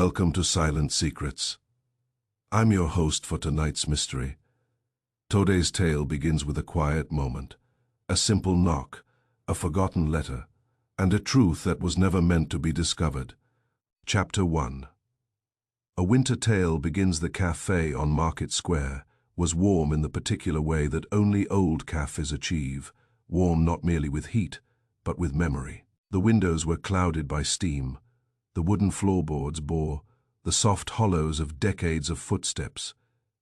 Welcome to Silent Secrets. I'm your host for tonight's mystery. Today's tale begins with a quiet moment, a simple knock, a forgotten letter, and a truth that was never meant to be discovered. Chapter 1. A winter tale begins. The cafe on Market Square was warm in the particular way that only old cafes achieve, warm not merely with heat, but with memory. The windows were clouded by steam. The wooden floorboards bore the soft hollows of decades of footsteps,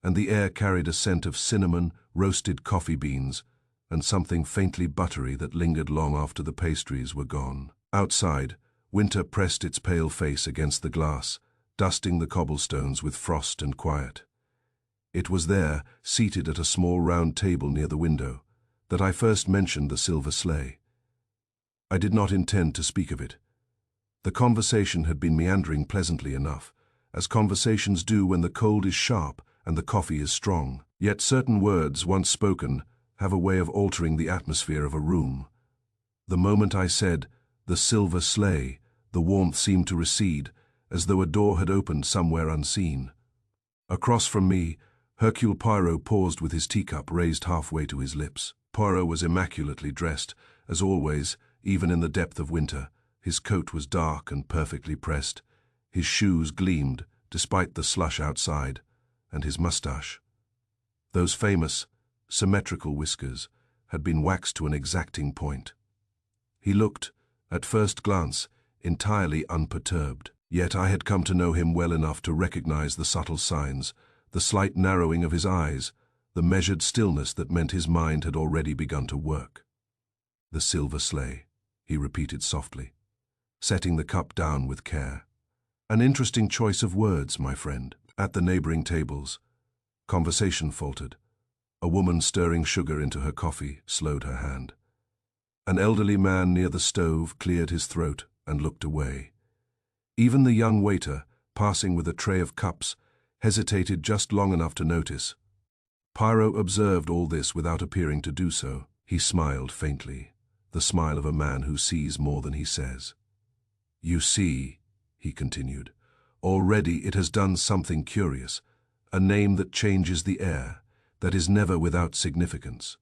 and the air carried a scent of cinnamon, roasted coffee beans, and something faintly buttery that lingered long after the pastries were gone. Outside, winter pressed its pale face against the glass, dusting the cobblestones with frost and quiet. It was there, seated at a small round table near the window, that I first mentioned the Silver Sleigh. I did not intend to speak of it. The conversation had been meandering pleasantly enough, as conversations do when the cold is sharp and the coffee is strong. Yet certain words, once spoken, have a way of altering the atmosphere of a room. The moment I said, "the Silver Sleigh," the warmth seemed to recede, as though a door had opened somewhere unseen. Across from me, Hercule Poirot paused with his teacup raised halfway to his lips. Poirot was immaculately dressed, as always, even in the depth of winter. His coat was dark and perfectly pressed. His shoes gleamed, despite the slush outside, and his mustache, those famous, symmetrical whiskers, had been waxed to an exacting point. He looked, at first glance, entirely unperturbed. Yet I had come to know him well enough to recognize the subtle signs, the slight narrowing of his eyes, the measured stillness that meant his mind had already begun to work. "The Silver Sleigh," he repeated softly, setting the cup down with care. "An interesting choice of words, my friend." At the neighboring tables, conversation faltered. A woman stirring sugar into her coffee slowed her hand. An elderly man near the stove cleared his throat and looked away. Even the young waiter, passing with a tray of cups, hesitated just long enough to notice. Poirot observed all this without appearing to do so. He smiled faintly, the smile of a man who sees more than he says. "You see," he continued, "already it has done something curious, a name that changes the air, that is never without significance."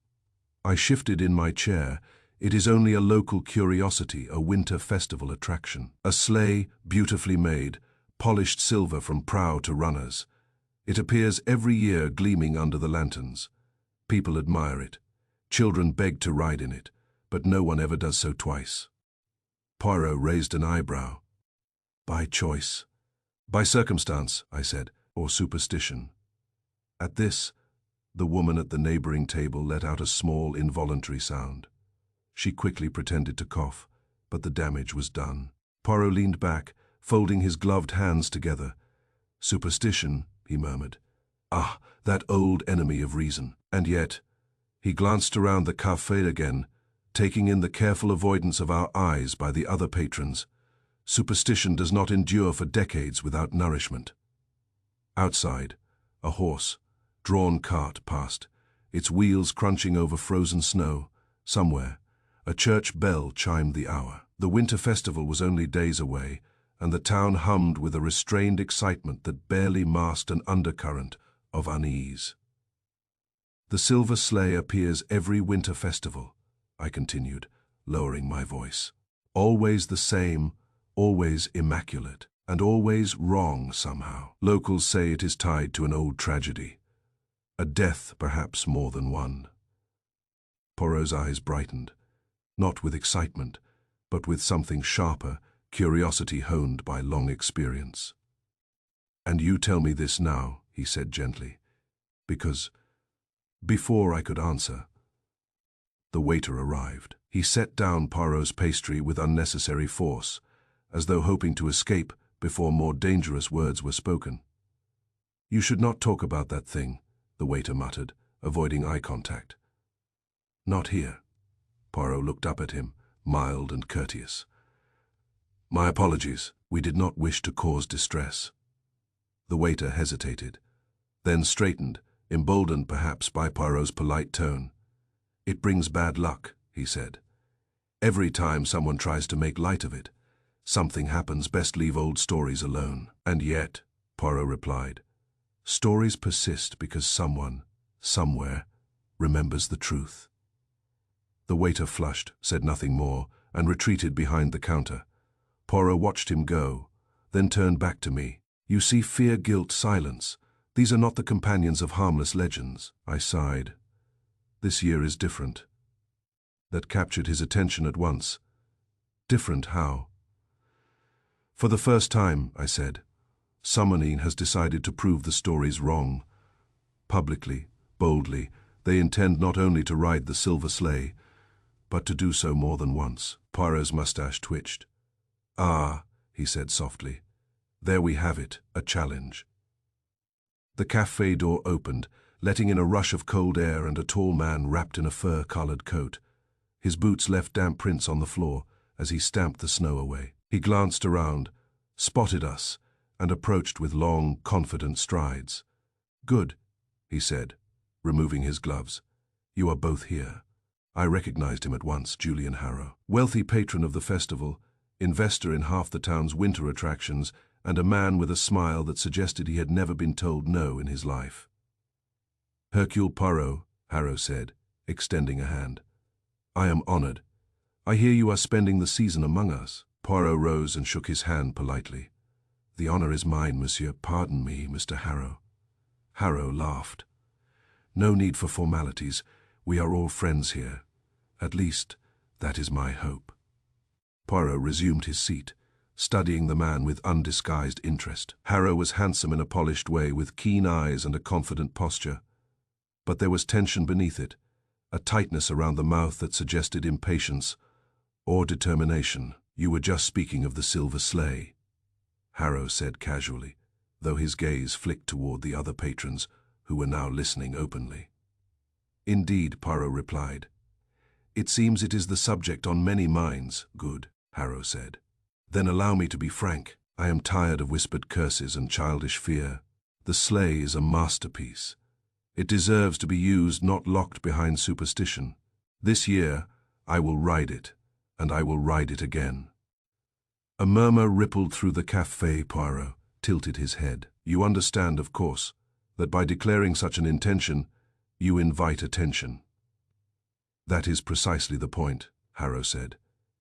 I shifted in my chair. It is only a local curiosity, a winter festival attraction. A sleigh, beautifully made, polished silver from prow to runners. It appears every year gleaming under the lanterns. People admire it. Children beg to ride in it, but no one ever does so twice. Poirot raised an eyebrow. "By choice." "By circumstance," I said, "or superstition." At this, the woman at the neighboring table let out a small, involuntary sound. She quickly pretended to cough, but the damage was done. Poirot leaned back, folding his gloved hands together. "Superstition," he murmured. "Ah, that old enemy of reason." And yet, he glanced around the café again, taking in the careful avoidance of our eyes by the other patrons. Superstition does not endure for decades without nourishment. Outside, a horse-drawn cart passed, its wheels crunching over frozen snow. Somewhere, a church bell chimed the hour. The winter festival was only days away, and the town hummed with a restrained excitement that barely masked an undercurrent of unease. "The Silver Sleigh appears every winter festival," I continued, lowering my voice. "Always the same, always immaculate, and always wrong somehow. Locals say it is tied to an old tragedy, a death perhaps more than one." Poirot's eyes brightened, not with excitement, but with something sharper, curiosity honed by long experience. "And you tell me this now," he said gently, "because..." Before I could answer, the waiter arrived. He set down Poirot's pastry with unnecessary force, as though hoping to escape before more dangerous words were spoken. "You should not talk about that thing," the waiter muttered, avoiding eye contact. "Not here." Poirot looked up at him, mild and courteous. "My apologies. We did not wish to cause distress." The waiter hesitated, then straightened, emboldened perhaps by Poirot's polite tone. "It brings bad luck," he said. "Every time someone tries to make light of it, Something happens, best leave old stories alone. And yet, Poirot replied, stories persist because someone, somewhere, remembers the truth. The waiter flushed, said nothing more, and retreated behind the counter. Poirot watched him go, then turned back to me. You see, fear, guilt, silence. These are not the companions of harmless legends. I sighed. This year is different. That captured his attention at once. Different how? For the first time, I said, Summoning has decided to prove the stories wrong. Publicly, boldly, they intend not only to ride the Silver Sleigh, but to do so more than once. Poirot's mustache twitched. Ah, he said softly, there we have it, a challenge. The cafe door opened, letting in a rush of cold air and a tall man wrapped in a fur-collared coat. His boots left damp prints on the floor as he stamped the snow away. He glanced around, spotted us, and approached with long, confident strides. Good, he said, removing his gloves. You are both here. I recognized him at once, Julian Harrow. Wealthy patron of the festival, investor in half the town's winter attractions, and a man with a smile that suggested he had never been told no in his life. Hercule Poirot, Harrow said, extending a hand. I am honored. I hear you are spending the season among us. Poirot rose and shook his hand politely. The honor is mine, monsieur. Pardon me, Mr. Harrow. Harrow laughed. No need for formalities. We are all friends here. At least, that is my hope. Poirot resumed his seat, studying the man with undisguised interest. Harrow was handsome in a polished way, with keen eyes and a confident posture. But there was tension beneath it, a tightness around the mouth that suggested impatience or determination. You were just speaking of the Silver Sleigh, Harrow said casually, though his gaze flicked toward the other patrons who were now listening openly. Indeed, Poirot replied. It seems it is the subject on many minds. Good, Harrow said. Then allow me to be frank. I am tired of whispered curses and childish fear. The sleigh is a masterpiece. It deserves to be used, not locked behind superstition. This year, I will ride it, and I will ride it again. A murmur rippled through the café. Poirot tilted his head. You understand, of course, that by declaring such an intention, you invite attention. That is precisely the point, Harrow said.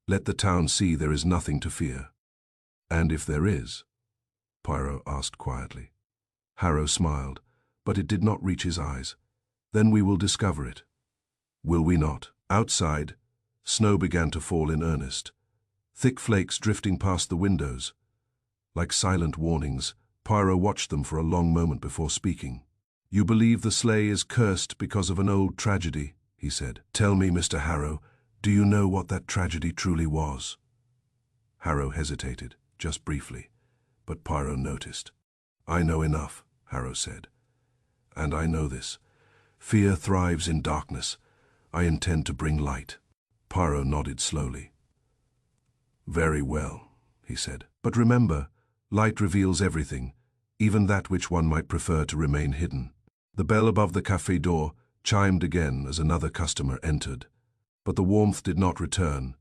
Let the town see there is nothing to fear. And if there is? Poirot asked quietly. Harrow smiled, but it did not reach his eyes. Then we will discover it. Will we not? Outside, snow began to fall in earnest, thick flakes drifting past the windows. Like silent warnings, Poirot watched them for a long moment before speaking. You believe the sleigh is cursed because of an old tragedy, he said. Tell me, Mr. Harrow, do you know what that tragedy truly was? Harrow hesitated, just briefly, but Poirot noticed. I know enough, Harrow said. And I know this. Fear thrives in darkness. I intend to bring light. Poirot nodded slowly. Very well, he said. But remember, light reveals everything, even that which one might prefer to remain hidden. The bell above the café door chimed again as another customer entered. But the warmth did not return.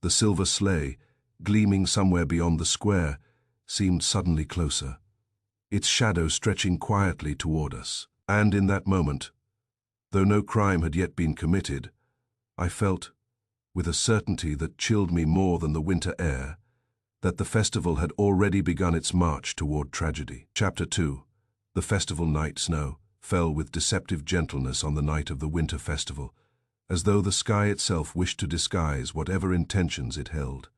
The Silver Sleigh, gleaming somewhere beyond the square, seemed suddenly closer, its shadow stretching quietly toward us. And in that moment, though no crime had yet been committed, I felt, with a certainty that chilled me more than the winter air, that the festival had already begun its march toward tragedy. Chapter 2. The festival night snow fell with deceptive gentleness on the night of the winter festival, as though the sky itself wished to disguise whatever intentions it held.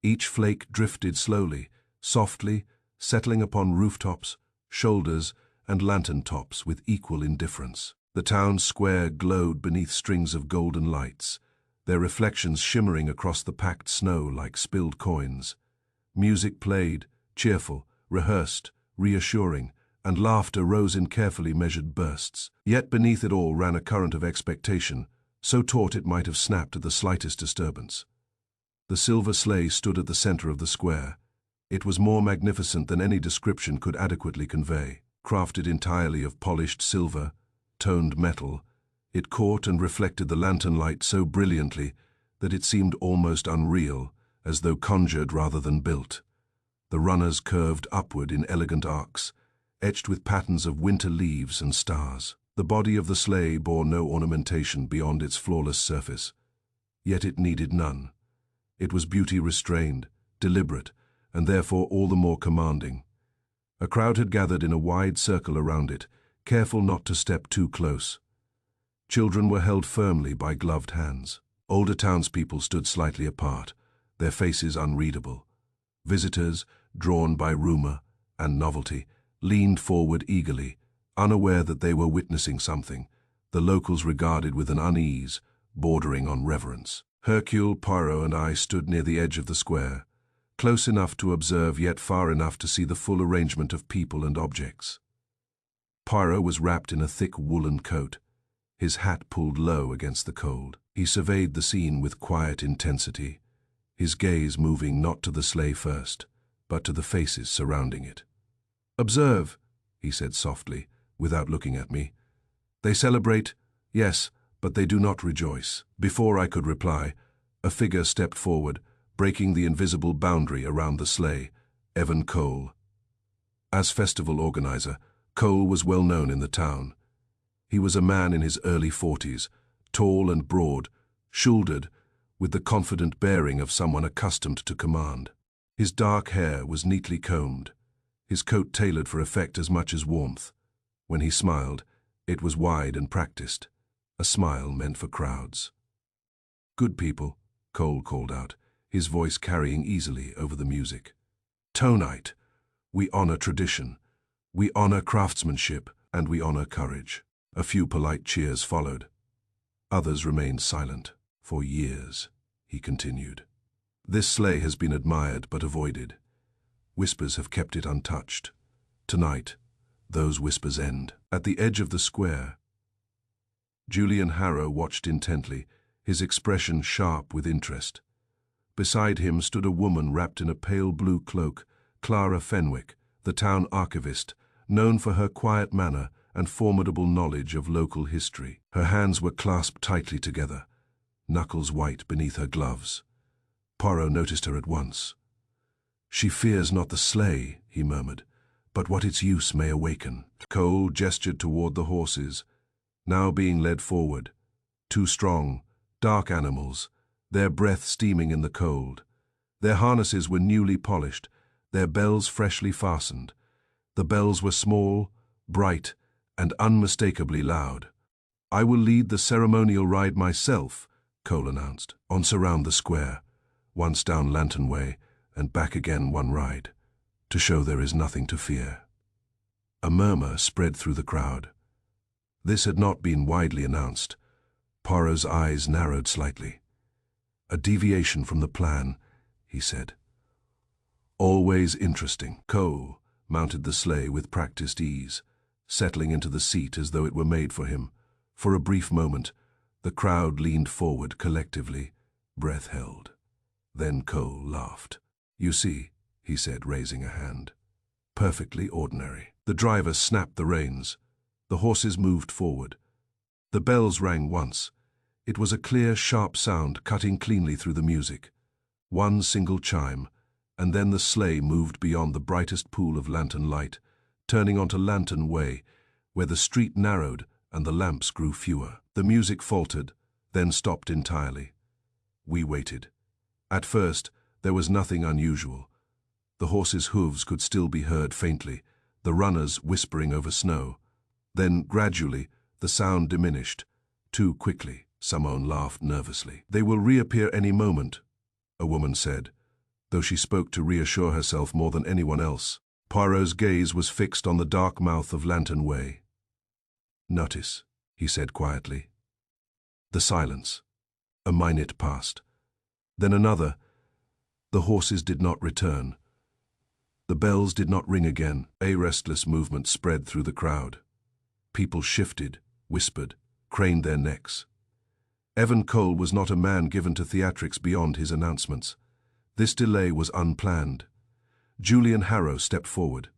Each flake drifted slowly, softly, settling upon rooftops, shoulders, and lantern tops with equal indifference. The town square glowed beneath strings of golden lights, their reflections shimmering across the packed snow like spilled coins. Music played, cheerful, rehearsed, reassuring, and laughter rose in carefully measured bursts. Yet beneath it all ran a current of expectation, so taut it might have snapped at the slightest disturbance. The Silver Sleigh stood at the center of the square. It was more magnificent than any description could adequately convey. Crafted entirely of polished silver, toned metal, it caught and reflected the lantern light so brilliantly that it seemed almost unreal, as though conjured rather than built. The runners curved upward in elegant arcs, etched with patterns of winter leaves and stars. The body of the sleigh bore no ornamentation beyond its flawless surface, yet it needed none. It was beauty restrained, deliberate, and therefore all the more commanding. A crowd had gathered in a wide circle around it, careful not to step too close. Children were held firmly by gloved hands. Older townspeople stood slightly apart, their faces unreadable. Visitors, drawn by rumor and novelty, leaned forward eagerly, unaware that they were witnessing something the locals regarded with an unease bordering on reverence. Hercule Poirot and I stood near the edge of the square, close enough to observe yet far enough to see the full arrangement of people and objects. Poirot was wrapped in a thick woolen coat, his hat pulled low against the cold. He surveyed the scene with quiet intensity, his gaze moving not to the sleigh first, but to the faces surrounding it. "Observe," he said softly, without looking at me. "They celebrate, yes, but they do not rejoice." Before I could reply, a figure stepped forward, breaking the invisible boundary around the sleigh, Evan Cole. As festival organizer, Cole was well known in the town. He was a man in his early 40s, tall and broad, shouldered, with the confident bearing of someone accustomed to command. His dark hair was neatly combed, his coat tailored for effect as much as warmth. When he smiled, it was wide and practiced, a smile meant for crowds. "Good people," Cole called out, his voice carrying easily over the music. "Tonight, we honor tradition, we honor craftsmanship, and we honor courage." A few polite cheers followed. Others remained silent. "For years," he continued, "this sleigh has been admired but avoided. Whispers have kept it untouched. Tonight, those whispers end." At the edge of the square, Julian Harrow watched intently, his expression sharp with interest. Beside him stood a woman wrapped in a pale blue cloak, Clara Fenwick, the town archivist, known for her quiet manner and formidable knowledge of local history. Her hands were clasped tightly together, knuckles white beneath her gloves. Poirot noticed her at once. "She fears not the sleigh," he murmured, "but what its use may awaken." Cole gestured toward the horses, now being led forward. Two strong, dark animals, their breath steaming in the cold. Their harnesses were newly polished, their bells freshly fastened. The bells were small, bright, and unmistakably loud. "I will lead the ceremonial ride myself," Cole announced. "Once around the square, once down Lantern Way, and back again one ride, to show there is nothing to fear." A murmur spread through the crowd. This had not been widely announced. Poirot's eyes narrowed slightly. "A deviation from the plan," he said. "Always interesting." Cole mounted the sleigh with practiced ease, settling into the seat as though it were made for him. For a brief moment, the crowd leaned forward collectively, breath held. Then Cole laughed. "You see," he said, raising a hand. "Perfectly ordinary." The driver snapped the reins. The horses moved forward. The bells rang once. It was a clear, sharp sound cutting cleanly through the music. One single chime, and then the sleigh moved beyond the brightest pool of lantern light, turning onto Lantern Way, where the street narrowed and the lamps grew fewer. The music faltered, then stopped entirely. We waited. At first, there was nothing unusual. The horses' hooves could still be heard faintly, the runners whispering over snow. Then, gradually, the sound diminished, too quickly. Simone laughed nervously. "They will reappear any moment," a woman said, though she spoke to reassure herself more than anyone else. Poirot's gaze was fixed on the dark mouth of Lantern Way. "Notice," he said quietly. The silence. A minute passed. Then another. The horses did not return. The bells did not ring again. A restless movement spread through the crowd. People shifted, whispered, craned their necks. Evan Cole was not a man given to theatrics beyond his announcements. This delay was unplanned. Julian Harrow stepped forward.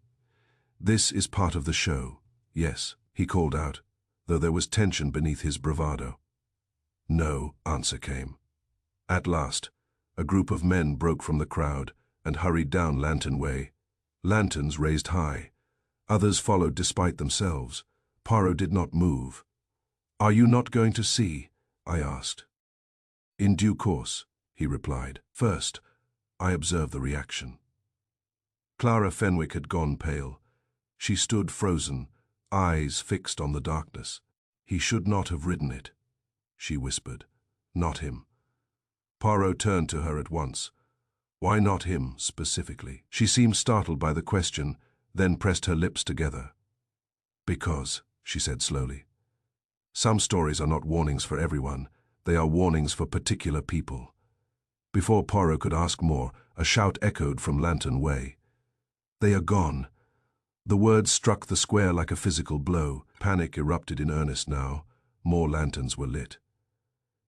"This is part of the show, yes," he called out, though there was tension beneath his bravado. "No," answer came. At last, A group of men broke from the crowd and hurried down Lantern Way. Lanterns raised high. Others followed despite themselves. Poirot did not move. "Are you not going to see?" I asked. "In due course," he replied. First, I observed the reaction. Clara Fenwick had gone pale. She stood frozen, eyes fixed on the darkness. "He should not have ridden it," she whispered. "Not him." Poirot turned to her at once. "Why not him, specifically?" She seemed startled by the question, then pressed her lips together. "Because," she said slowly, "some stories are not warnings for everyone. They are warnings for particular people." Before Poirot could ask more, a shout echoed from Lantern Way. "They are gone." The words struck the square like a physical blow. Panic erupted in earnest now. More lanterns were lit.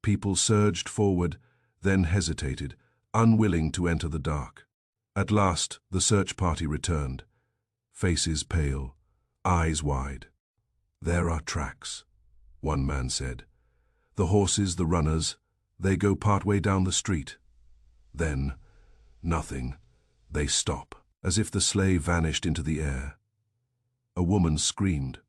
People surged forward, then hesitated, unwilling to enter the dark. At last, the search party returned. Faces pale, eyes wide. "There are tracks," one man said. "The horses, the runners, they go part way down the street." Then, nothing. They stop, as if the sleigh vanished into the air. A woman screamed.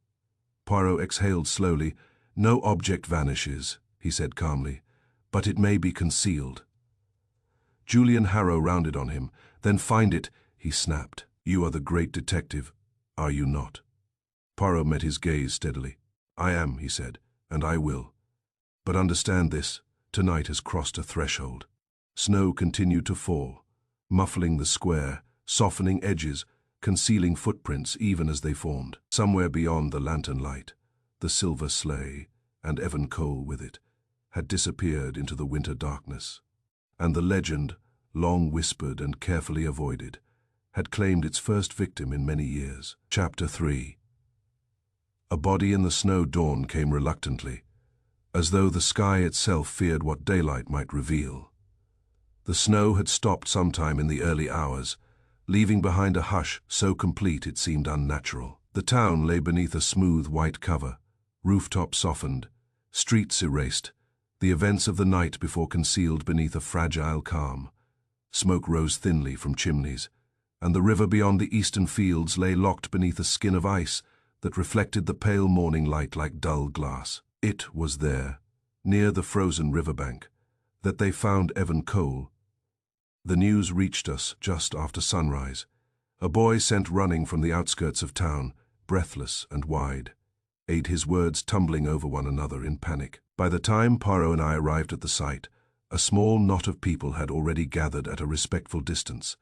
Poirot exhaled slowly. "No object vanishes," he said calmly, "but it may be concealed." Julian Harrow rounded on him. "Then find it," he snapped. "You are the great detective, are you not?" Poirot met his gaze steadily. "I am," he said, "and I will. But understand this, tonight has crossed a threshold." Snow continued to fall, muffling the square, softening edges, concealing footprints even as they formed. Somewhere beyond the lantern light, the Silver Sleigh, and Evan Cole with it, had disappeared into the winter darkness. And the legend, long whispered and carefully avoided, had claimed its first victim in many years. Chapter 3. A body in the snow dawn came reluctantly, as though the sky itself feared what daylight might reveal. The snow had stopped sometime in the early hours, leaving behind a hush so complete it seemed unnatural. The town lay beneath a smooth white cover, rooftops softened, streets erased, the events of the night before concealed beneath a fragile calm. Smoke rose thinly from chimneys, and the river beyond the eastern fields lay locked beneath a skin of ice that reflected the pale morning light like dull glass. It was there, near the frozen riverbank, that they found Evan Cole. The news reached us just after sunrise. A boy sent running from the outskirts of town, breathless and wide, his words tumbling over one another in panic. By the time Poirot and I arrived at the site, a small knot of people had already gathered at a respectful distance,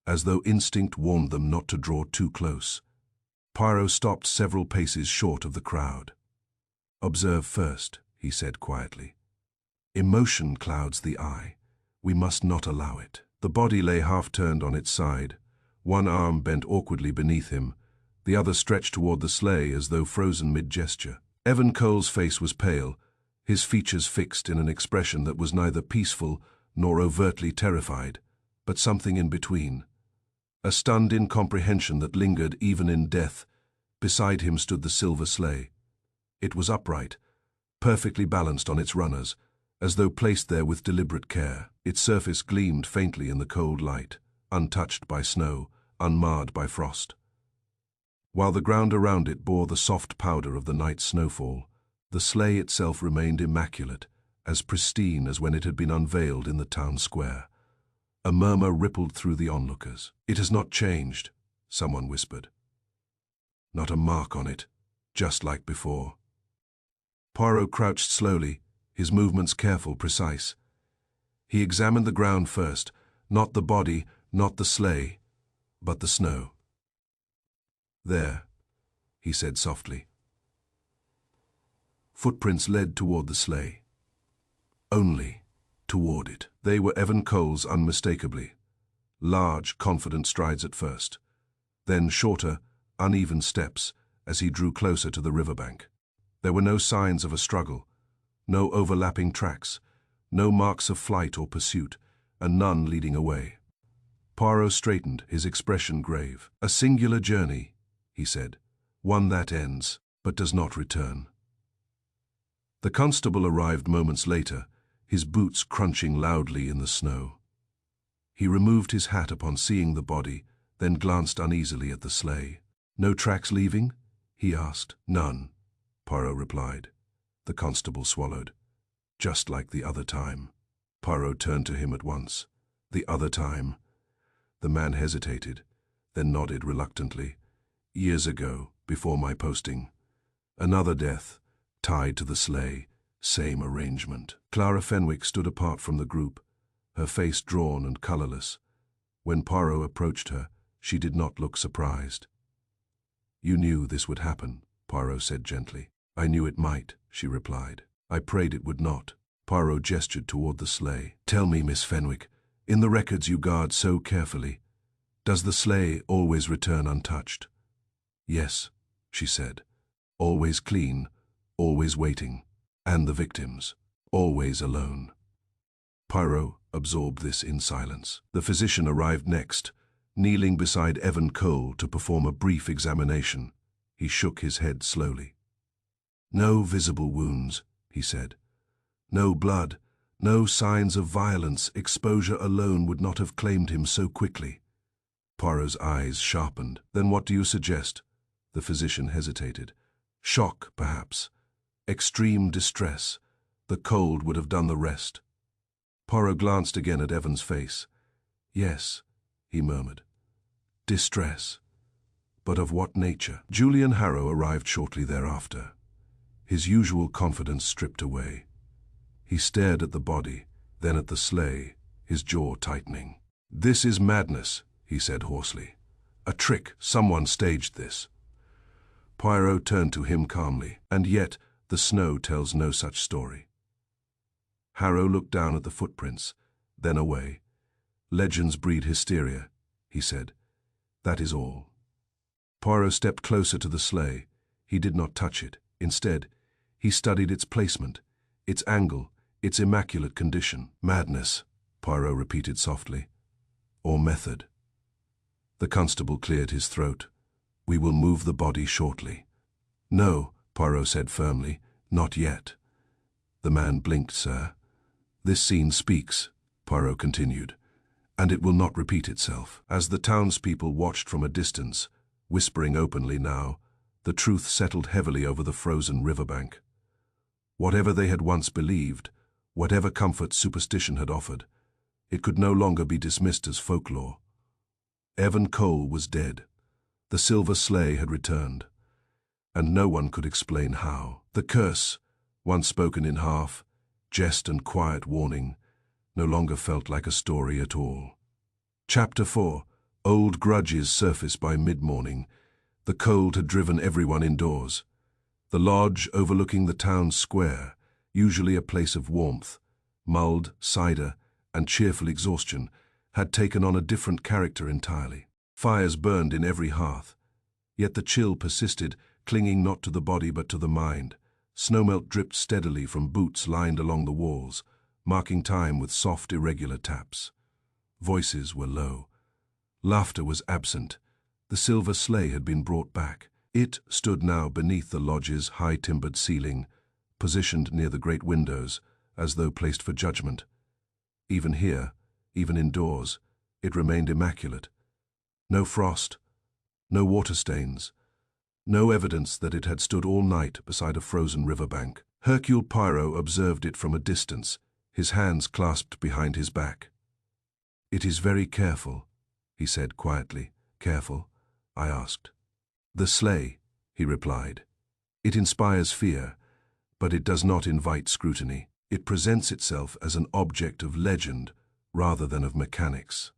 as though instinct warned them not to draw too close. Poirot stopped several paces short of the crowd. "Observe first," he said quietly. "Emotion clouds the eye. We must not allow it." The body lay half-turned on its side, one arm bent awkwardly beneath him, the other stretched toward the sleigh as though frozen mid-gesture. Evan Cole's face was pale, his features fixed in an expression that was neither peaceful nor overtly terrified, but something in between. A stunned incomprehension that lingered even in death. Beside him stood the Silver Sleigh. It was upright, perfectly balanced on its runners, as though placed there with deliberate care. Its surface gleamed faintly in the cold light, untouched by snow, unmarred by frost. While the ground around it bore the soft powder of the night's snowfall, the sleigh itself remained immaculate, as pristine as when it had been unveiled in the town square. A murmur rippled through the onlookers. "It has not changed," someone whispered. "Not a mark on it, just like before." Poirot crouched slowly, his movements careful, precise. He examined the ground first, not the body, not the sleigh, but the snow. "There," he said softly. Footprints led toward the sleigh. Only toward it. They were Evan Cole's unmistakably. Large, confident strides at first, then shorter, uneven steps as he drew closer to the riverbank. There were no signs of a struggle, no overlapping tracks, no marks of flight or pursuit, and none leading away. Poirot straightened, his expression grave. "A singular journey," he said, "one that ends, but does not return." The constable arrived moments later, his boots crunching loudly in the snow. He removed his hat upon seeing the body, then glanced uneasily at the sleigh. "No tracks leaving?" he asked. "None," Poirot replied. The constable swallowed. "Just like the other time." Poirot turned to him at once. "The other time?" The man hesitated, then nodded reluctantly. "Years ago, before my posting. Another death, tied to the sleigh, same arrangement." Clara Fenwick stood apart from the group, her face drawn and colorless. When Poirot approached her, she did not look surprised. "You knew this would happen," Poirot said gently. "I knew it might," she replied. "I prayed it would not." Poirot gestured toward the sleigh. "Tell me, Miss Fenwick, in the records you guard so carefully, does the sleigh always return untouched?" "Yes," she said. "Always clean, always waiting. And the victims, always alone." Poirot absorbed this in silence. The physician arrived next, kneeling beside Evan Cole to perform a brief examination. He shook his head slowly. "No visible wounds," he said. "No blood, no signs of violence. Exposure alone would not have claimed him so quickly." Poirot's eyes sharpened. "Then what do you suggest?" The physician hesitated. "Shock, perhaps. Extreme distress. The cold would have done the rest." Poirot glanced again at Evan's face. "Yes," he murmured. "Distress. But of what nature?" Julian Harrow arrived shortly thereafter, his usual confidence stripped away. He stared at the body, then at the sleigh, his jaw tightening. "This is madness," he said hoarsely. "A trick. Someone staged this." Poirot turned to him calmly. "And yet, the snow tells no such story." Harrow looked down at the footprints, then away. "Legends breed hysteria," he said. "That is all." Poirot stepped closer to the sleigh. He did not touch it. Instead, he studied its placement, its angle, its immaculate condition. "Madness," Poirot repeated softly. "Or method." The constable cleared his throat. "We will move the body shortly." "No," Poirot said firmly, "not yet." The man blinked, "Sir." "This scene speaks," Poirot continued, "and it will not repeat itself." As the townspeople watched from a distance, whispering openly now, the truth settled heavily over the frozen riverbank. Whatever they had once believed, whatever comfort superstition had offered, it could no longer be dismissed as folklore. Evan Cole was dead. The Silver Sleigh had returned, and no one could explain how. The curse, once spoken in half, jest and quiet warning, no longer felt like a story at all. Chapter 4. Old grudges surfaced by mid-morning. The cold had driven everyone indoors. The lodge overlooking the town square, usually a place of warmth, mulled, cider, and cheerful exhaustion, had taken on a different character entirely. Fires burned in every hearth, yet the chill persisted, clinging not to the body but to the mind. Snowmelt dripped steadily from boots lined along the walls, marking time with soft, irregular taps. Voices were low. Laughter was absent. The Silver Sleigh had been brought back. It stood now beneath the lodge's high-timbered ceiling, positioned near the great windows, as though placed for judgment. Even here, even indoors, it remained immaculate. No frost, no water stains, no evidence that it had stood all night beside a frozen riverbank. Hercule Poirot observed it from a distance, his hands clasped behind his back. "It is very careful," he said quietly. "Careful?" I asked. "The sleigh," he replied. "It inspires fear, but it does not invite scrutiny. It presents itself as an object of legend rather than of mechanics."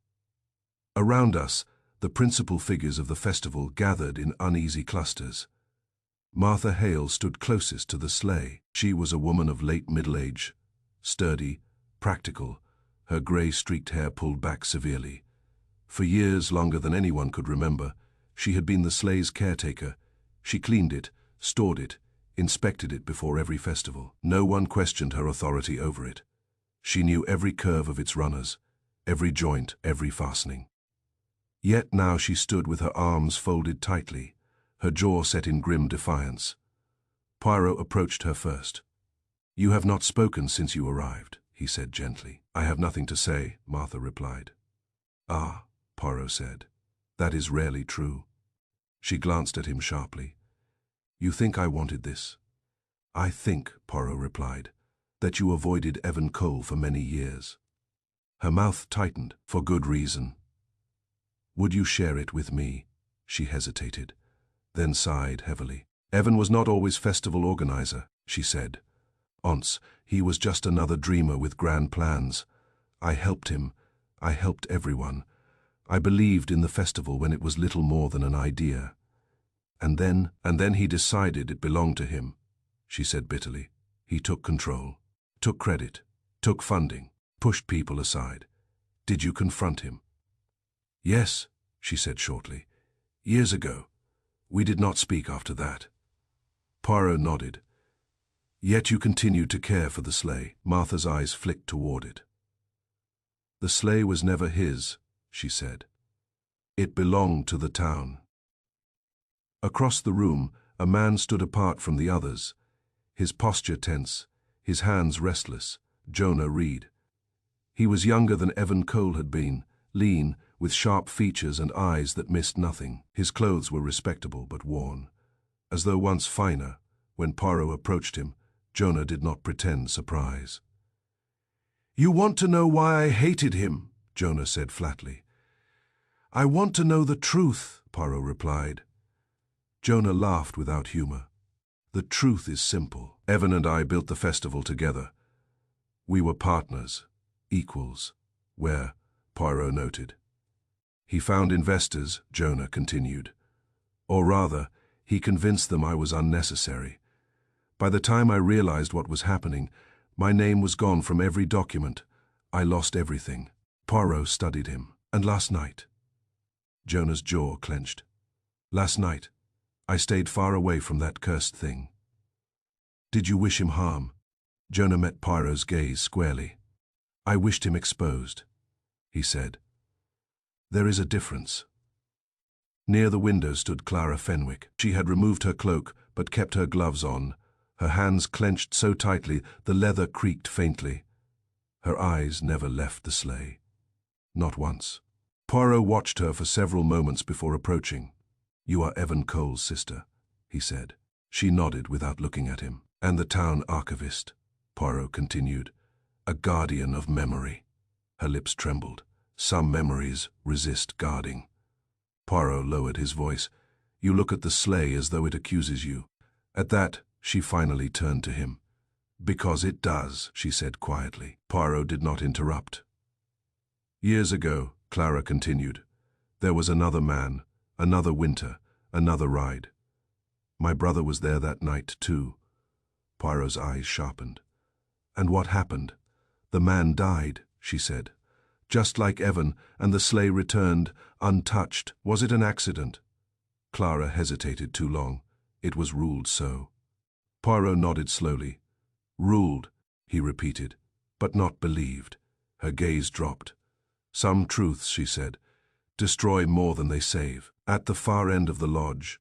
Around us, the principal figures of the festival gathered in uneasy clusters. Martha Hale stood closest to the sleigh. She was a woman of late middle age, sturdy, practical, her grey-streaked hair pulled back severely. For years, longer than anyone could remember, she had been the sleigh's caretaker. She cleaned it, stored it, inspected it before every festival. No one questioned her authority over it. She knew every curve of its runners, every joint, every fastening. Yet now she stood with her arms folded tightly, her jaw set in grim defiance. Poirot approached her first. "You have not spoken since you arrived," he said gently. "I have nothing to say," Martha replied. Ah, Poirot said. That is rarely true. She glanced at him sharply. You think I wanted this? I think, Poirot replied, that you avoided Evan Cole for many years. Her mouth tightened, for good reason. Would you share it with me? She hesitated, then sighed heavily. Evan was not always festival organizer, she said. Once, he was just another dreamer with grand plans. I helped him. I helped everyone. I believed in the festival when it was little more than an idea. And then he decided it belonged to him, she said bitterly. He took control, took credit, took funding, pushed people aside. Did you confront him? Yes, she said shortly. Years ago. We did not speak after that. Poirot nodded. Yet you continued to care for the sleigh. Martha's eyes flicked toward it. The sleigh was never his, she said. It belonged to the town. Across the room, a man stood apart from the others, his posture tense, his hands restless. Jonah Reed. He was younger than Evan Cole had been, lean, with sharp features and eyes that missed nothing. His clothes were respectable but worn. As though once finer, when Poirot approached him, Jonah did not pretend surprise. You want to know why I hated him, Jonah said flatly. I want to know the truth, Poirot replied. Jonah laughed without humor. The truth is simple. Evan and I built the festival together. We were partners, equals, where, Poirot noted. He found investors, Jonah continued. Or rather, he convinced them I was unnecessary. By the time I realized what was happening, my name was gone from every document. I lost everything. Poirot studied him. And last night? Jonah's jaw clenched. Last night, I stayed far away from that cursed thing. Did you wish him harm? Jonah met Poirot's gaze squarely. I wished him exposed, he said. There is a difference. Near the window stood Clara Fenwick. She had removed her cloak, but kept her gloves on. Her hands clenched so tightly the leather creaked faintly. Her eyes never left the sleigh. Not once. Poirot watched her for several moments before approaching. You are Evan Cole's sister, he said. She nodded without looking at him. And the town archivist, Poirot continued, a guardian of memory. Her lips trembled. Some memories resist guarding. Poirot lowered his voice. You look at the sleigh as though it accuses you. At that, she finally turned to him. Because it does, she said quietly. Poirot did not interrupt. Years ago, Clara continued, there was another man, another winter, another ride. My brother was there that night too. Poirot's eyes sharpened. And what happened? The man died, she said. Just like Evan, and the sleigh returned, untouched. Was it an accident? Clara hesitated too long. It was ruled so. Poirot nodded slowly. Ruled, he repeated, but not believed. Her gaze dropped. Some truths, she said, destroy more than they save. At the far end of the lodge,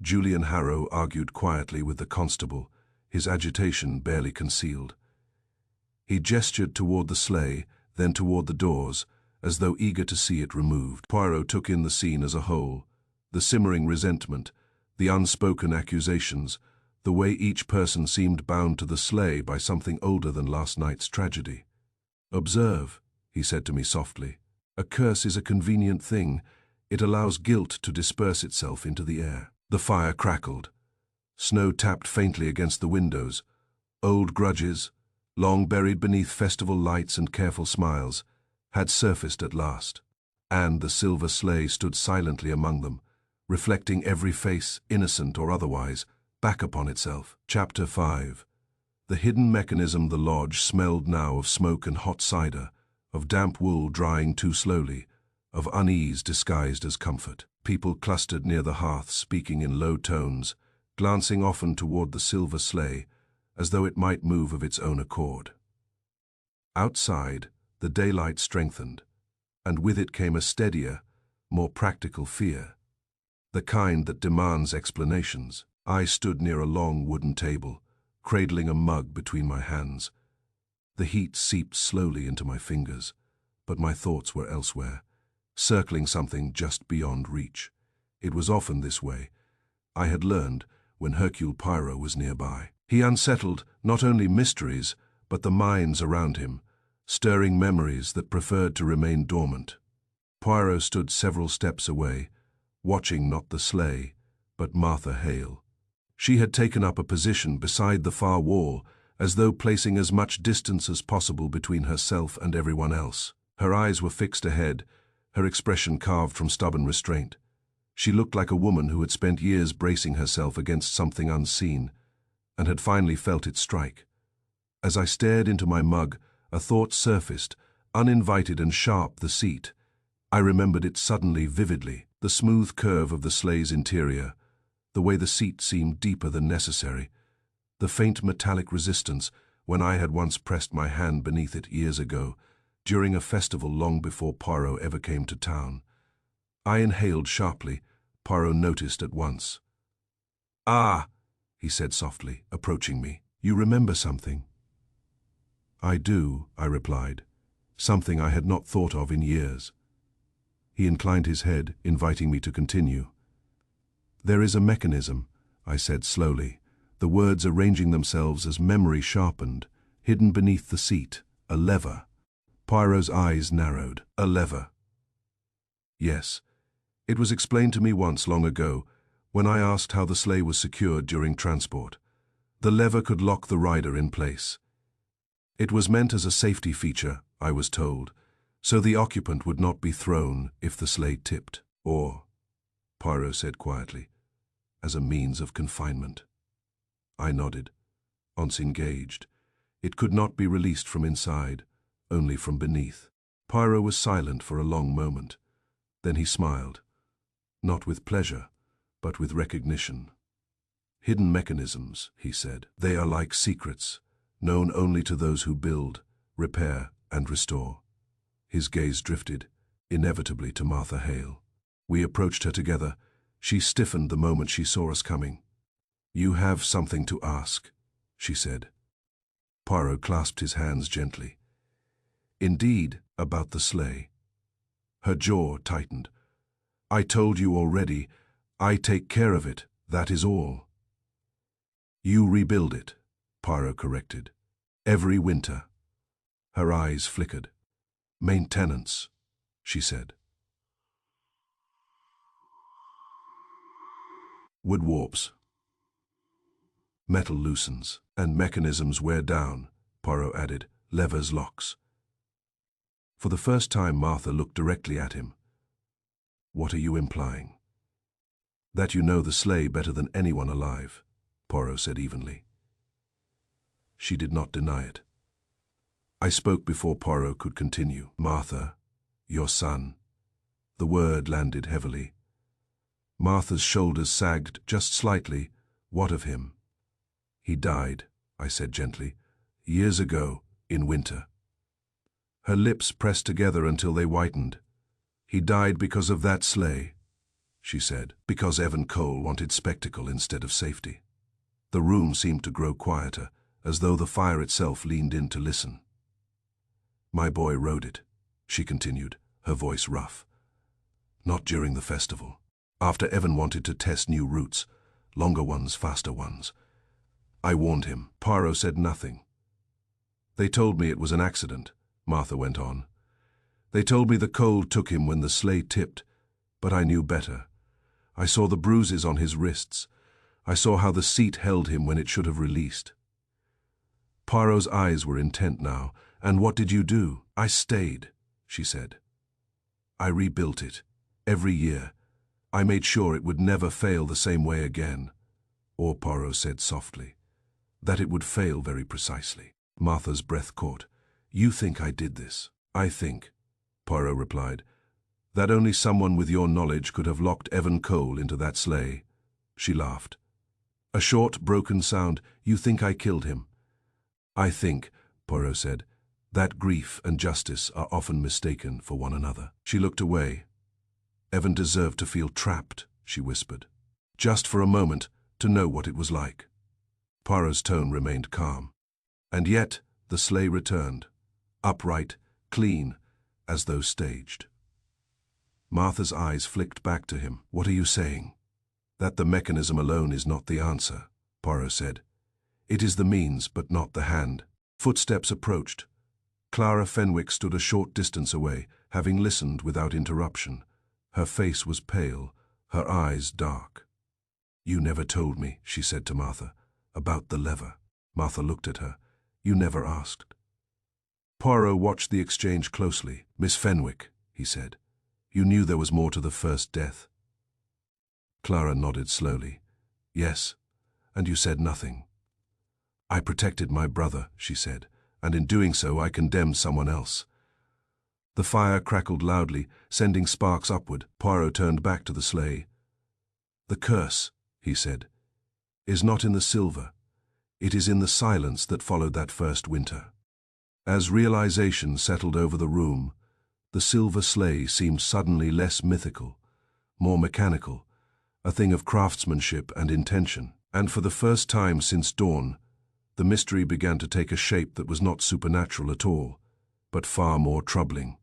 Julian Harrow argued quietly with the constable, his agitation barely concealed. He gestured toward the sleigh, then toward the doors, as though eager to see it removed. Poirot took in the scene as a whole, the simmering resentment, the unspoken accusations, the way each person seemed bound to the sleigh by something older than last night's tragedy. Observe, he said to me softly, a curse is a convenient thing. It allows guilt to disperse itself into the air. The fire crackled. Snow tapped faintly against the windows. Old grudges, long buried beneath festival lights and careful smiles, had surfaced at last. And the silver sleigh stood silently among them, reflecting every face, innocent or otherwise, back upon itself. Chapter 5. The hidden mechanism. The lodge smelled now of smoke and hot cider, of damp wool drying too slowly, of unease disguised as comfort. People clustered near the hearth, speaking in low tones, glancing often toward the silver sleigh, as though it might move of its own accord. Outside, the daylight strengthened, and with it came a steadier, more practical fear, the kind that demands explanations. I stood near a long wooden table, cradling a mug between my hands. The heat seeped slowly into my fingers, but my thoughts were elsewhere. circling something just beyond reach. It was often this way, I had learned, when Hercule Poirot was nearby. He unsettled not only mysteries, but the minds around him, stirring memories that preferred to remain dormant. Poirot stood several steps away, watching not the sleigh, but Martha Hale. She had taken up a position beside the far wall, as though placing as much distance as possible between herself and everyone else. Her eyes were fixed ahead, her expression carved from stubborn restraint. She looked like a woman who had spent years bracing herself against something unseen, and had finally felt it strike. As I stared into my mug, a thought surfaced, uninvited and sharp the seat. I remembered it suddenly, vividly, the smooth curve of the sleigh's interior, the way the seat seemed deeper than necessary, the faint metallic resistance when I had once pressed my hand beneath it years ago, during a festival long before Poirot ever came to town. I inhaled sharply. Poirot noticed at once. "Ah," he said softly, approaching me. "You remember something?" "I do," I replied, "something I had not thought of in years." He inclined his head, inviting me to continue. "There is a mechanism," I said slowly, the words arranging themselves as memory sharpened, hidden beneath the seat, "a lever." Poirot's eyes narrowed. "A lever?" "Yes. It was explained to me once long ago, when I asked how the sleigh was secured during transport. The lever could lock the rider in place. It was meant as a safety feature, I was told, so the occupant would not be thrown if the sleigh tipped. Or, Poirot said quietly, as a means of confinement. I nodded. Once engaged, it could not be released from inside, only from beneath. Poirot was silent for a long moment. Then he smiled, not with pleasure, but with recognition. "Hidden mechanisms," he said. "They are like secrets, known only to those who build, repair, and restore." His gaze drifted, inevitably, to Martha Hale. We approached her together. She stiffened the moment she saw us coming. "You have something to ask," she said. Poirot clasped his hands gently. "Indeed, about the sleigh." Her jaw tightened. "I told you already, I take care of it, that is all." "You rebuild it," Poirot corrected. "Every winter." Her eyes flickered. "Maintenance," she said. "Wood warps. Metal loosens, and mechanisms wear down," Poirot added. "Levers locks." For the first time Martha looked directly at him. "What are you implying?" "That you know the sleigh better than anyone alive," Poirot said evenly. She did not deny it. I spoke before Poirot could continue. "Martha, your son." The word landed heavily. Martha's shoulders sagged just slightly. "What of him?" "He died," I said gently, "years ago, in winter." Her lips pressed together until they whitened. "He died because of that sleigh," she said, "because Evan Cole wanted spectacle instead of safety." The room seemed to grow quieter, as though the fire itself leaned in to listen. "My boy rode it," she continued, her voice rough. "Not during the festival. After Evan wanted to test new routes, longer ones, faster ones. I warned him." Poirot said nothing. "They told me it was an accident," Martha went on. "They told me the cold took him when the sleigh tipped, but I knew better. I saw the bruises on his wrists. I saw how the seat held him when it should have released." Poirot's eyes were intent now. "And what did you do?" "I stayed," she said. "I rebuilt it, every year. I made sure it would never fail the same way again." Or, Poirot said softly, "that it would fail very precisely." Martha's breath caught. "You think I did this?" "I think," Poirot replied, "that only someone with your knowledge could have locked Evan Cole into that sleigh." She laughed. A short, broken sound. "You think I killed him?" "I think," Poirot said, "that grief and justice are often mistaken for one another." She looked away. "Evan deserved to feel trapped," she whispered. "Just for a moment, to know what it was like." Poirot's tone remained calm. And yet the sleigh returned, upright, clean, as though staged. Martha's eyes flicked back to him. "What are you saying?" "That the mechanism alone is not the answer," Poirot said. "It is the means, but not the hand." Footsteps approached. Clara Fenwick stood a short distance away, having listened without interruption. Her face was pale, her eyes dark. "You never told me," she said to Martha, "about the lever." Martha looked at her. "You never asked." Poirot watched the exchange closely. "Miss Fenwick," he said, "you knew there was more to the first death." Clara nodded slowly. "Yes, and you said nothing." "I protected my brother," she said, "and in doing so I condemned someone else." The fire crackled loudly, sending sparks upward. Poirot turned back to the sleigh. "The curse," he said, "is not in the silver. It is in the silence that followed that first winter." As realization settled over the room, the silver sleigh seemed suddenly less mythical, more mechanical, a thing of craftsmanship and intention. And for the first time since dawn, the mystery began to take a shape that was not supernatural at all, but far more troubling.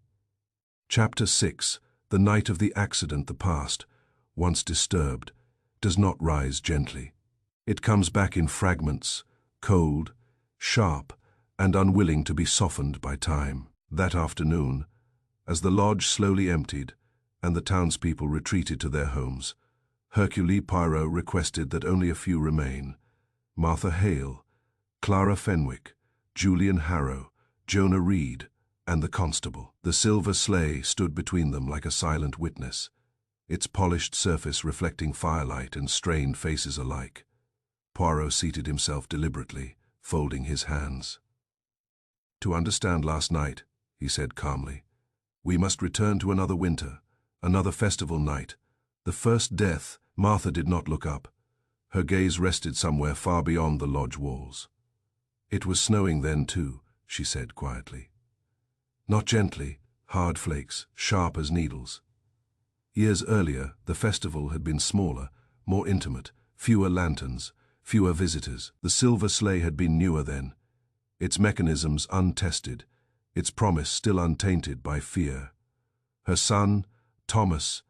Chapter 6. The night of the accident. The past, once disturbed, does not rise gently. It comes back in fragments, cold, sharp, and unwilling to be softened by time. That afternoon, as the lodge slowly emptied and the townspeople retreated to their homes, Hercule Poirot requested that only a few remain: Martha Hale, Clara Fenwick, Julian Harrow, Jonah Reed, and the constable. The silver sleigh stood between them like a silent witness, its polished surface reflecting firelight and strained faces alike. Poirot seated himself deliberately, folding his hands. "To understand last night," he said calmly, "we must return to another winter, another festival night. The first death." Martha did not look up. Her gaze rested somewhere far beyond the lodge walls. "It was snowing then too," she said quietly. "Not gently, hard flakes, sharp as needles." Years earlier, the festival had been smaller, more intimate, fewer lanterns, fewer visitors. The silver sleigh had been newer then, its mechanisms untested, its promise still untainted by fear. Her son, Thomas,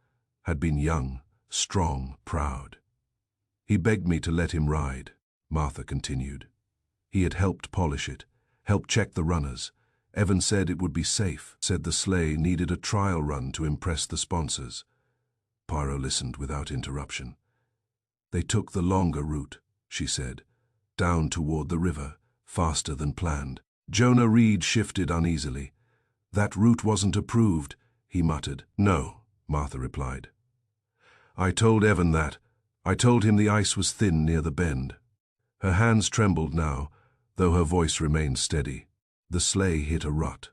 had been young, strong, proud. "He begged me to let him ride," Martha continued. "He had helped polish it, helped check the runners. Evan said it would be safe, said the sleigh needed a trial run to impress the sponsors." Poirot listened without interruption. "They took the longer route," she said, "down toward the river, faster than planned." Jonah Reed shifted uneasily. "That route wasn't approved," he muttered. "No," Martha replied. "I told Evan that. I told him the ice was thin near the bend." Her hands trembled now, though her voice remained steady. The sleigh hit a rut.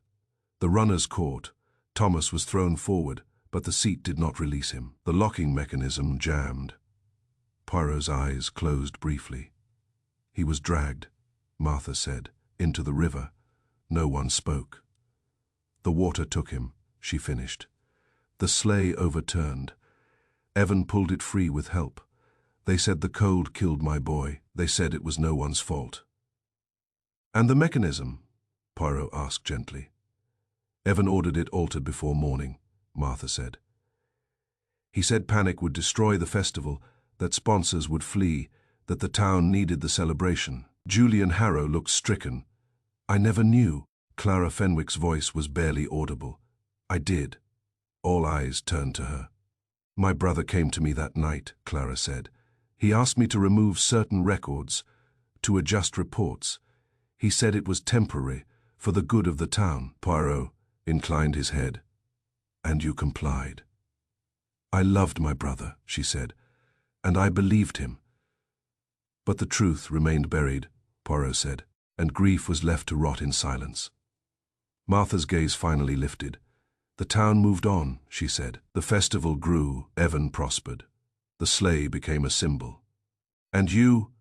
The runners caught. Thomas was thrown forward, but the seat did not release him. The locking mechanism jammed. Poirot's eyes closed briefly. "He was dragged," Martha said, "into the river." No one spoke. "The water took him," she finished. "The sleigh overturned. Evan pulled it free with help. They said the cold killed my boy. They said it was no one's fault." "And the mechanism?" Poirot asked gently. "Evan ordered it altered before morning," Martha said. "He said panic would destroy the festival, that sponsors would flee, that the town needed the celebration." Julian Harrow looked stricken. "I never knew." Clara Fenwick's voice was barely audible. "I did." All eyes turned to her. "My brother came to me that night," Clara said. "He asked me to remove certain records, to adjust reports. He said it was temporary, for the good of the town." Poirot inclined his head. "And you complied?" "I loved my brother," she said, "and I believed him." "But the truth remained buried," Poirot said, "and grief was left to rot in silence." Martha's gaze finally lifted. "The town moved on," she said. "The festival grew, Evan prospered. The sleigh became a symbol." "And you,"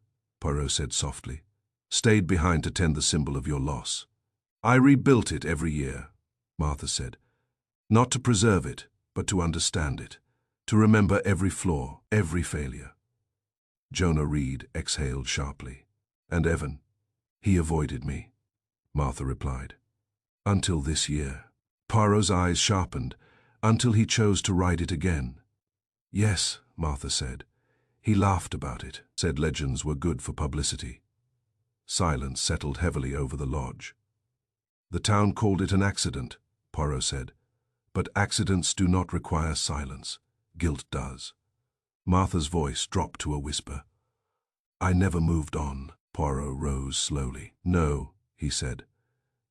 Poirot said softly, "stayed behind to tend the symbol of your loss." "I rebuilt it every year," Martha said. "Not to preserve it, but to understand it, to remember every flaw, every failure." Jonah Reed exhaled sharply. "And Evan? He avoided me," Martha replied. "Until this year." Poirot's eyes sharpened. until he chose to ride it again. Yes, Martha said. He laughed about it, said legends were good for publicity. Silence settled heavily over the lodge. The town called it an accident, Poirot said. But accidents do not require silence. Guilt does. Martha's voice dropped to a whisper. I never moved on. Poirot rose slowly. No, he said.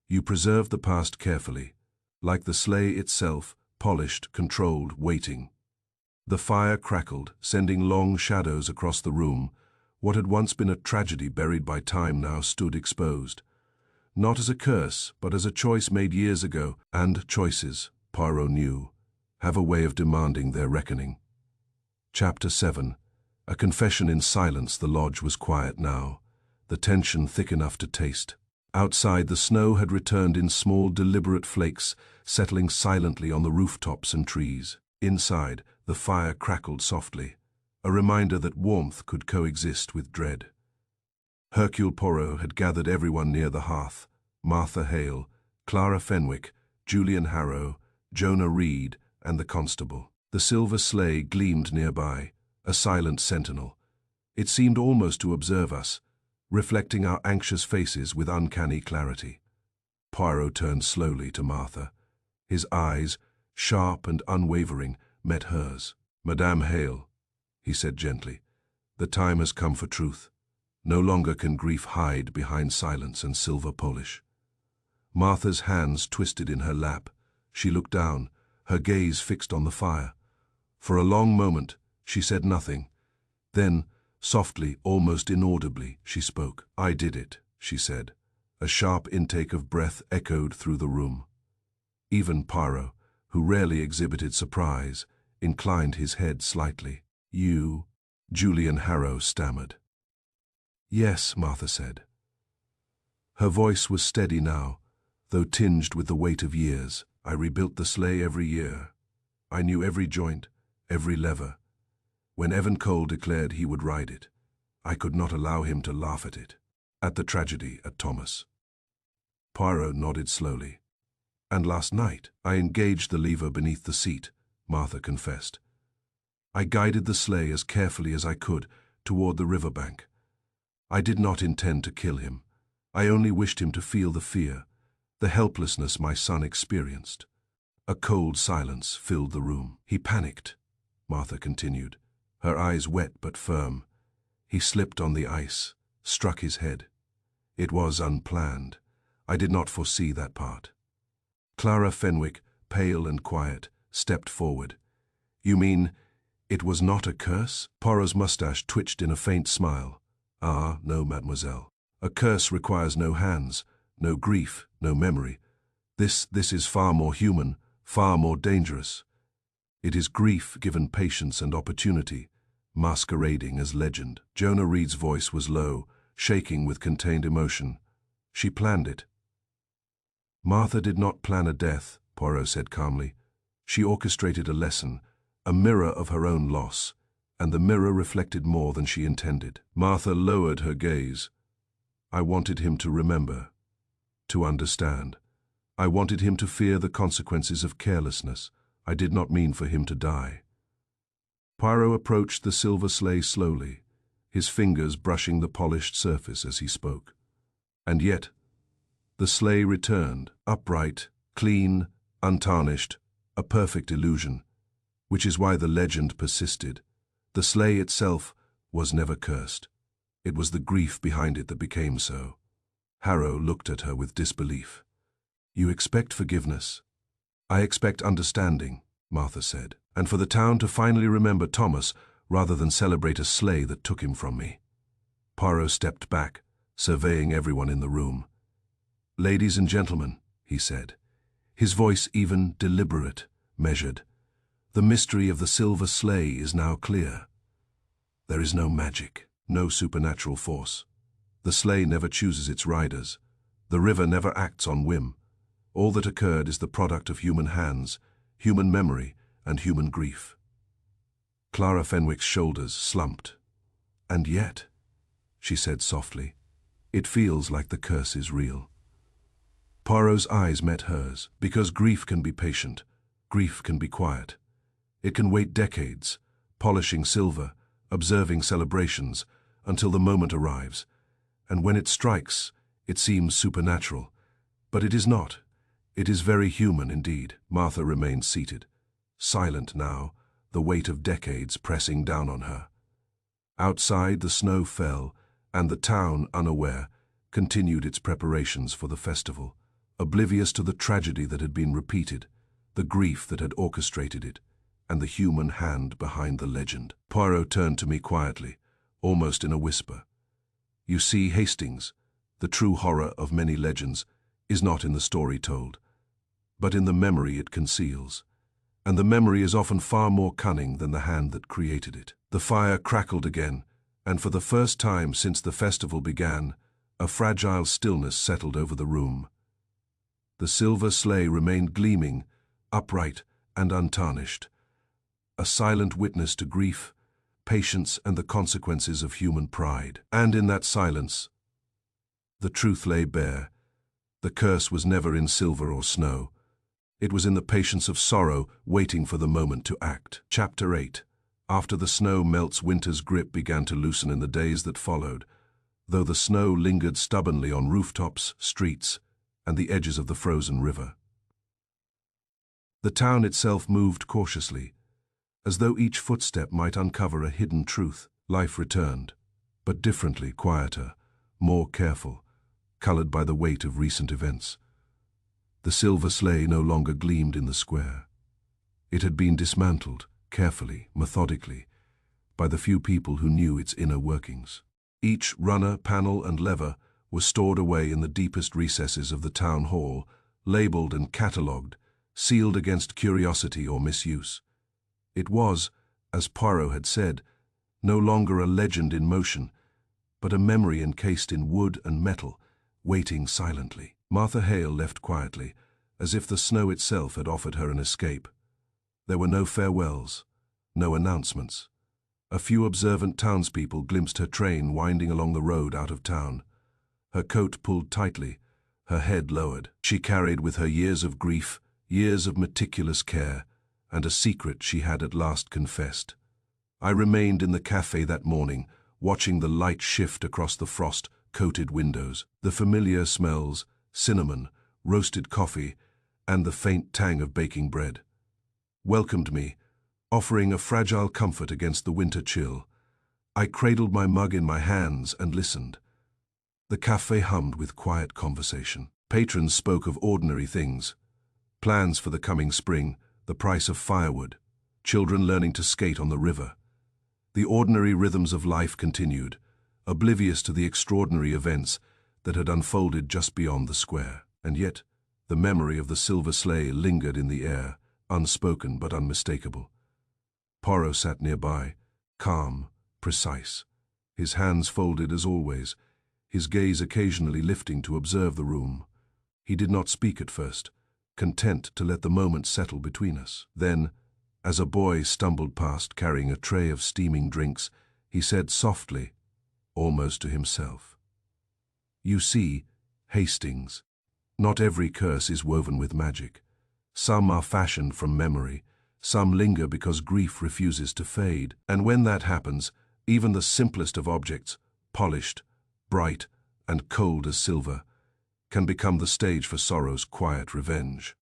You preserved the past carefully, like the sleigh itself, polished, controlled, waiting. The fire crackled, sending long shadows across the room. What had once been a tragedy buried by time now stood exposed. Not as a curse, but as a choice made years ago, and choices, Poirot knew, have a way of demanding their reckoning. Chapter 7. A confession in silence. The lodge was quiet now, the tension thick enough to taste. Outside, the snow had returned in small, deliberate flakes, settling silently on the rooftops and trees. Inside, the fire crackled softly, a reminder that warmth could coexist with dread. Hercule Poirot had gathered everyone near the hearth: Martha Hale, Clara Fenwick, Julian Harrow, Jonah Reed, and the constable. The silver sleigh gleamed nearby, a silent sentinel. It seemed almost to observe us, reflecting our anxious faces with uncanny clarity. Poirot turned slowly to Martha. His eyes, sharp and unwavering, met hers. Madame Hale, he said gently, the time has come for truth. No longer can grief hide behind silence and silver polish. Martha's hands twisted in her lap. She looked down, her gaze fixed on the fire. For a long moment, she said nothing. Then, softly, almost inaudibly, she spoke. I did it, she said. A sharp intake of breath echoed through the room. Even Poirot, who rarely exhibited surprise, inclined his head slightly. You, Julian Harrow stammered. Yes, Martha said. Her voice was steady now, though tinged with the weight of years. I rebuilt the sleigh every year. I knew every joint, every lever. When Evan Cole declared he would ride it, I could not allow him to laugh at it, at the tragedy at Thomas. Poirot nodded slowly. And last night, I engaged the lever beneath the seat, Martha confessed. I guided the sleigh as carefully as I could toward the riverbank. I did not intend to kill him. I only wished him to feel the fear, the helplessness my son experienced. A cold silence filled the room. He panicked, Martha continued, her eyes wet but firm. He slipped on the ice, struck his head. It was unplanned. I did not foresee that part. Clara Fenwick, pale and quiet, stepped forward. You mean it was not a curse? Poirot's mustache twitched in a faint smile. Ah, no, mademoiselle. A curse requires no hands, no grief, no memory. This is far more human, far more dangerous. It is grief given patience and opportunity, masquerading as legend. Jonah Reed's voice was low, shaking with contained emotion. She planned it. Martha did not plan a death, Poirot said calmly. She orchestrated a lesson, a mirror of her own loss, and the mirror reflected more than she intended. Martha lowered her gaze. I wanted him to remember, to understand. I wanted him to fear the consequences of carelessness. I did not mean for him to die. Poirot approached the silver sleigh slowly, his fingers brushing the polished surface as he spoke. And yet, the sleigh returned, upright, clean, untarnished, a perfect illusion, which is why the legend persisted. The sleigh itself was never cursed. It was the grief behind it that became so. Harrow looked at her with disbelief. You expect forgiveness. I expect understanding, Martha said, and for the town to finally remember Thomas rather than celebrate a sleigh that took him from me. Poirot stepped back, surveying everyone in the room. Ladies and gentlemen, he said, his voice even deliberate, measured. The mystery of the silver sleigh is now clear. There is no magic, no supernatural force. The sleigh never chooses its riders. The river never acts on whim. All that occurred is the product of human hands, human memory, and human grief. Clara Fenwick's shoulders slumped. And yet, she said softly, it feels like the curse is real. Poirot's eyes met hers. Because grief can be patient, Grief can be quiet. It can wait decades, polishing silver, observing celebrations, until the moment arrives. And when it strikes, it seems supernatural. But it is not. It is very human indeed. Martha remained seated, silent now, the weight of decades pressing down on her. Outside, the snow fell, and the town, unaware, continued its preparations for the festival, oblivious to the tragedy that had been repeated, the grief that had orchestrated it, and the human hand behind the legend. Poirot turned to me quietly, almost in a whisper. You see, Hastings, the true horror of many legends is not in the story told, but in the memory it conceals. And the memory is often far more cunning than the hand that created it. The fire crackled again, and for the first time since the festival began, a fragile stillness settled over the room. The silver sleigh remained gleaming, upright and untarnished, a silent witness to grief, patience, and the consequences of human pride. And in that silence, the truth lay bare. The curse was never in silver or snow. It was in the patience of sorrow, waiting for the moment to act. Chapter 8. After the snow melts, winter's grip began to loosen in the days that followed, though the snow lingered stubbornly on rooftops, streets, and the edges of the frozen river. The town itself moved cautiously, as though each footstep might uncover a hidden truth. Life returned, but differently, quieter, more careful, colored by the weight of recent events. The silver sleigh no longer gleamed in the square. It had been dismantled, carefully, methodically, by the few people who knew its inner workings. Each runner, panel, and lever was stored away in the deepest recesses of the town hall, labeled and catalogued, sealed against curiosity or misuse. It was, as Poirot had said, no longer a legend in motion, but a memory encased in wood and metal, waiting silently. Martha Hale left quietly, as if the snow itself had offered her an escape. There were no farewells, no announcements. A few observant townspeople glimpsed her train winding along the road out of town. Her coat pulled tightly, her head lowered. She carried with her years of grief, years of meticulous care, and a secret she had at last confessed. I remained in the cafe that morning, watching the light shift across the frost-coated windows. The familiar smells, cinnamon, roasted coffee, and the faint tang of baking bread, welcomed me, offering a fragile comfort against the winter chill. I cradled my mug in my hands and listened. The cafe hummed with quiet conversation. Patrons spoke of ordinary things: plans for the coming spring, the price of firewood, children learning to skate on the river. The ordinary rhythms of life continued, oblivious to the extraordinary events that had unfolded just beyond the square. And yet, the memory of the silver sleigh lingered in the air, unspoken but unmistakable. Poirot sat nearby, calm, precise, his hands folded as always, his gaze occasionally lifting to observe the room. He did not speak at first, content to let the moment settle between us. Then, as a boy stumbled past carrying a tray of steaming drinks, he said softly, almost to himself, "You see, Hastings, not every curse is woven with magic. Some are fashioned from memory, some linger because grief refuses to fade. And when that happens, even the simplest of objects, polished, bright, and cold as silver, can become the stage for sorrow's quiet revenge."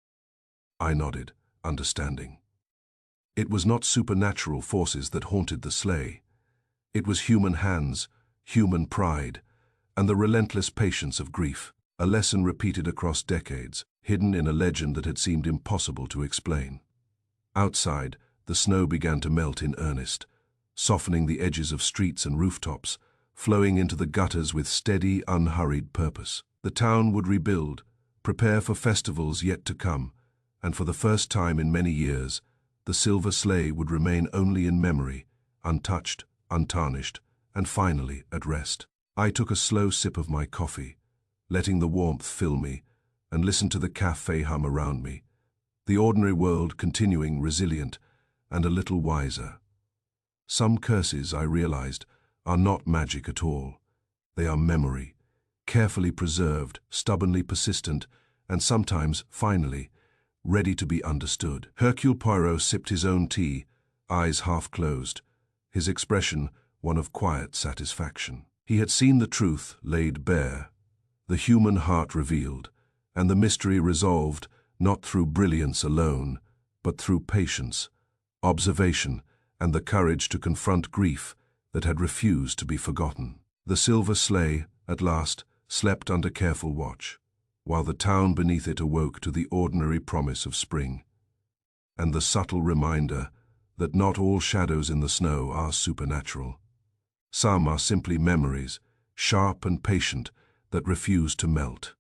I nodded, understanding. It was not supernatural forces that haunted the sleigh. It was human hands, human pride, and the relentless patience of grief, a lesson repeated across decades, hidden in a legend that had seemed impossible to explain. Outside, the snow began to melt in earnest, softening the edges of streets and rooftops, flowing into the gutters with steady, unhurried purpose. The town would rebuild, prepare for festivals yet to come, and for the first time in many years, the silver sleigh would remain only in memory, untouched, untarnished, and finally at rest. I took a slow sip of my coffee, letting the warmth fill me, and listened to the cafe hum around me, the ordinary world continuing resilient and a little wiser. Some curses, I realized, are not magic at all. They are memory, carefully preserved, stubbornly persistent, and sometimes, finally, ready to be understood. Hercule Poirot sipped his own tea, eyes half closed, his expression one of quiet satisfaction. He had seen the truth laid bare, the human heart revealed, and the mystery resolved not through brilliance alone, but through patience, observation, and the courage to confront grief that had refused to be forgotten. The Silver Sleigh, at last, slept under careful watch, while the town beneath it awoke to the ordinary promise of spring, and the subtle reminder that not all shadows in the snow are supernatural. Some are simply memories, sharp and patient, that refuse to melt.